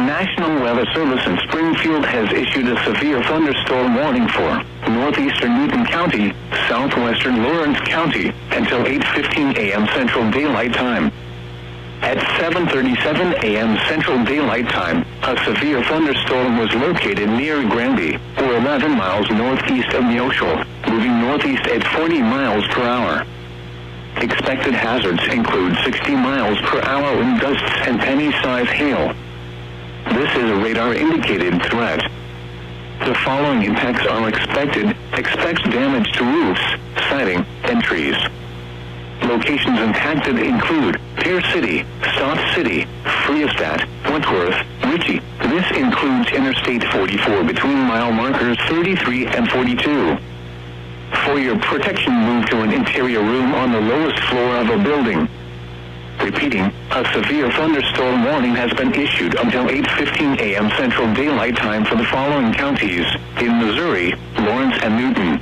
National Weather Service in Springfield has issued a severe thunderstorm warning for northeastern Newton County, southwestern Lawrence County, until 8:15 a.m. Central Daylight Time. At 7:37 a.m. Central Daylight Time, a severe thunderstorm was located near Granby, or 11 miles northeast of Neosho, moving northeast at 40 miles per hour. Expected hazards include 60 miles per hour wind gusts and penny-size hail. This is a radar-indicated threat. The following impacts are expected. Expect damage to roofs, siding, and trees. Locations impacted include Pier City, South City, Freestadt, Wentworth, Ritchie. This includes Interstate 44 between mile markers 33 and 42. For your protection, move to an interior room on the lowest floor of a building. Repeating, a severe thunderstorm warning has been issued until 8:15 a.m. Central Daylight Time for the following counties in Missouri, Lawrence and Newton.